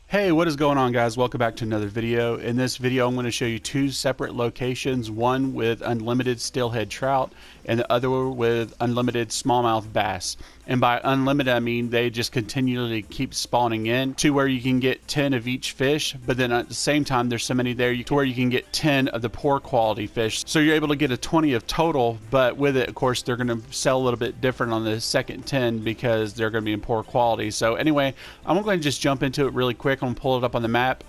Hey, what is going on, guys? Welcome back to another video. In this video I'm going to show you two separate locations, one with unlimited steelhead trout and the other with unlimited smallmouth bass. And by unlimited I mean they just continually keep spawning in to where you can get 10 of each fish, but then at the same time there's so many there to where you can get 10 of the poor quality fish. So you're able to get a 20 of total, but with it of course they're going to sell a little bit different on the second 10 because they're going to be in poor quality. So anyway, I'm going to just jump into it really quick. I'm going to pull it up on the map.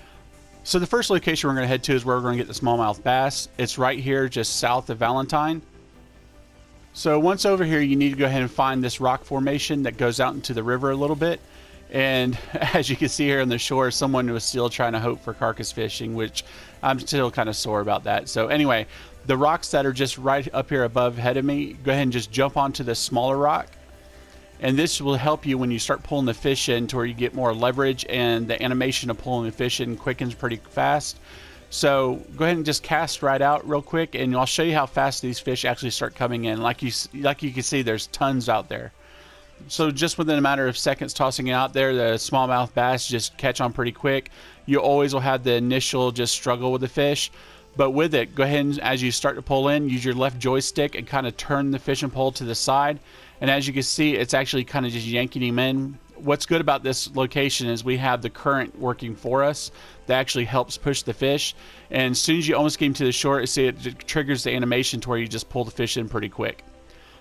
So the first location we're going to head to is where we're going to get the smallmouth bass. It's right here just south of Valentine. So once over here, you need to go ahead and find this rock formation that goes out into the river a little bit. And as you can see here on the shore, someone was still trying to hope for carcass fishing, which I'm still kind of sore about that. So anyway, the rocks that are just right up here above ahead of me, go ahead and just jump onto this smaller rock. And this will help you when you start pulling the fish in to where you get more leverage, and the animation of pulling the fish in quickens pretty fast. So go ahead and just cast right out real quick, and I'll show you how fast these fish actually start coming in. Like you can see, there's tons out there. So just within a matter of seconds tossing it out there, the smallmouth bass just catch on pretty quick. You always will have the initial just struggle with the fish. But with it, go ahead and as you start to pull in, use your left joystick and kind of turn the fishing pole to the side. And as you can see, it's actually kind of just yanking him in. What's good about this location is we have the current working for us that actually helps push the fish. And as soon as you almost get him to the shore, you see it triggers the animation to where you just pull the fish in pretty quick.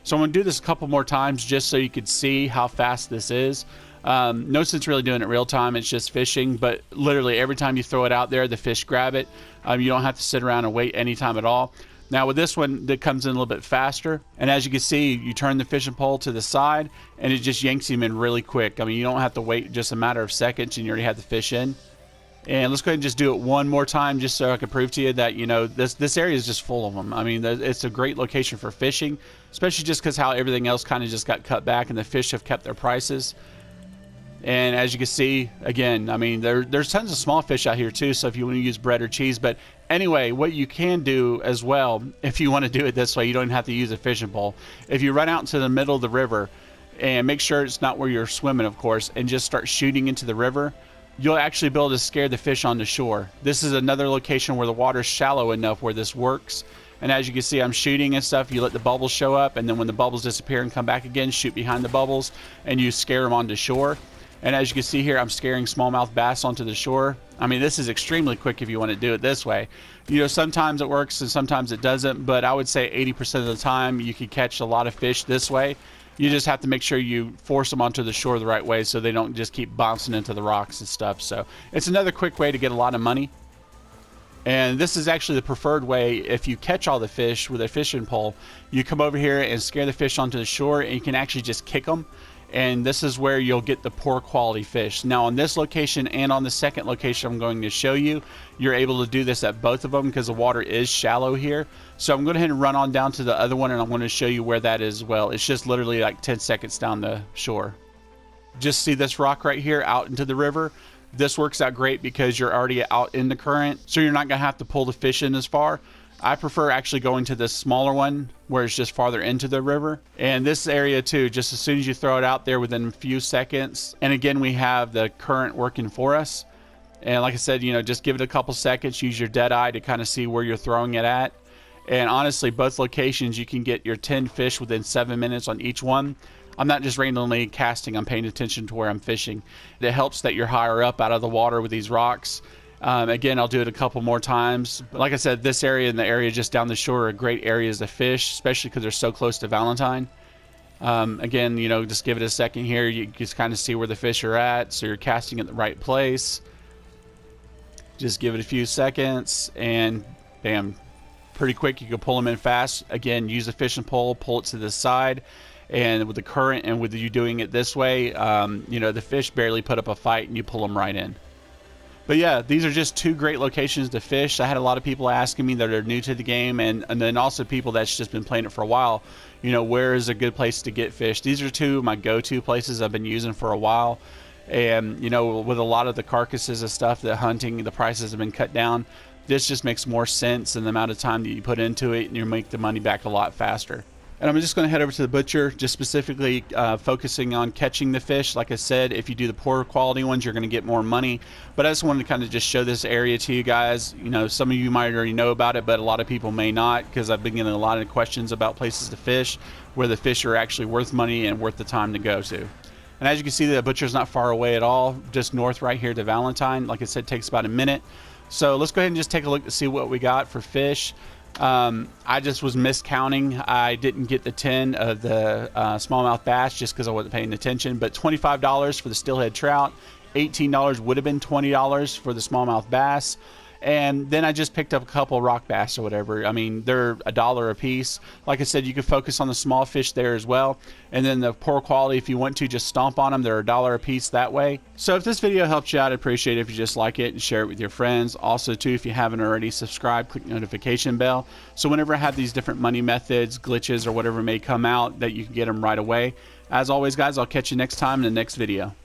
So I'm going to do this a couple more times just so you can see how fast this is. No sense really doing it real time, it's just fishing, but literally every time you throw it out there, the fish grab it. You don't have to sit around and wait any time at all. Now with this one, that comes in a little bit faster, and as you can see, you turn the fishing pole to the side and it just yanks him in really quick. I mean, you don't have to wait just a matter of seconds and you already have the fish in. And let's go ahead and just do it one more time just so I can prove to you that, you know, this area is just full of them. I mean, it's a great location for fishing, especially just because how everything else kind of just got cut back and the fish have kept their prices. And as you can see, again, I mean, there's tons of small fish out here too, so if you want to use bread or cheese. But anyway, what you can do as well, if you want to do it this way, you don't have to use a fishing pole. If you run out into the middle of the river, and make sure it's not where you're swimming, of course, and just start shooting into the river, you'll actually be able to scare the fish on the shore. This is another location where the water's shallow enough where this works. And as you can see, I'm shooting and stuff. You let the bubbles show up, and then when the bubbles disappear and come back again, shoot behind the bubbles, and you scare them onto shore. And as you can see here, I'm scaring smallmouth bass onto the shore. I mean, this is extremely quick if you want to do it this way. You know, sometimes it works and sometimes it doesn't, but I would say 80% of the time you can catch a lot of fish this way. You just have to make sure you force them onto the shore the right way so they don't just keep bouncing into the rocks and stuff. So it's another quick way to get a lot of money. And this is actually the preferred way. If you catch all the fish with a fishing pole, you come over here and scare the fish onto the shore, and you can actually just kick them. And this is where you'll get the poor quality fish. Now on this location and on the second location I'm going to show you, you're able to do this at both of them because the water is shallow here. So I'm going to go ahead and run on down to the other one, and I'm going to show you where that is as well. It's just literally like 10 seconds down the shore. Just see this rock right here out into the river. This works out great because you're already out in the current, so you're not going to have to pull the fish in as far. I prefer actually going to this smaller one where it's just farther into the river. And this area too, just as soon as you throw it out there within a few seconds, and again we have the current working for us. And like I said, you know, just give it a couple seconds, use your dead eye to kind of see where you're throwing it at. And honestly, both locations you can get your 10 fish within 7 minutes on each one. I'm not just randomly casting, I'm paying attention to where I'm fishing. It helps that you're higher up out of the water with these rocks. Again, I'll do it a couple more times. But like I said, this area and the area just down the shore are great areas to fish, especially because they're so close to Valentine. Again, you know, just give it a second here. You just kind of see where the fish are at, so you're casting at the right place. Just give it a few seconds, and bam, pretty quick. You can pull them in fast. Again, use a fishing pole, pull it to the side. And with the current and with you doing it this way, you know, the fish barely put up a fight and you pull them right in. But yeah, these are just two great locations to fish. I had a lot of people asking me that are new to the game, and then also people that's just been playing it for a while, you know, where is a good place to get fish? These are two of my go-to places I've been using for a while. And, you know, with a lot of the carcasses and stuff, the hunting, the prices have been cut down. This just makes more sense in the amount of time that you put into it, and you make the money back a lot faster. And I'm just going to head over to the butcher, just specifically focusing on catching the fish. Like I said, if you do the poor quality ones, you're going to get more money. But I just wanted to kind of just show this area to you guys. You know, some of you might already know about it, but a lot of people may not, because I've been getting a lot of questions about places to fish where the fish are actually worth money and worth the time to go to. And as you can see, the butcher's not far away at all, just north right here to Valentine. Like I said, it takes about a minute. So let's go ahead and just take a look to see what we got for fish. I just was miscounting. I didn't get the 10 of the smallmouth bass just because I wasn't paying attention, but $25 for the steelhead trout, $18 would have been $20 for the smallmouth bass. And then I just picked up a couple rock bass or whatever. I mean, they're $1 a piece. Like I said, you could focus on the small fish there as well. And then the poor quality, if you want to, just stomp on them. They're $1 a piece that way. So if this video helped you out, I'd appreciate it if you just like it and share it with your friends. Also, too, if you haven't already, subscribe, click the notification bell. So whenever I have these different money methods, glitches, or whatever may come out, that you can get them right away. As always, guys, I'll catch you next time in the next video.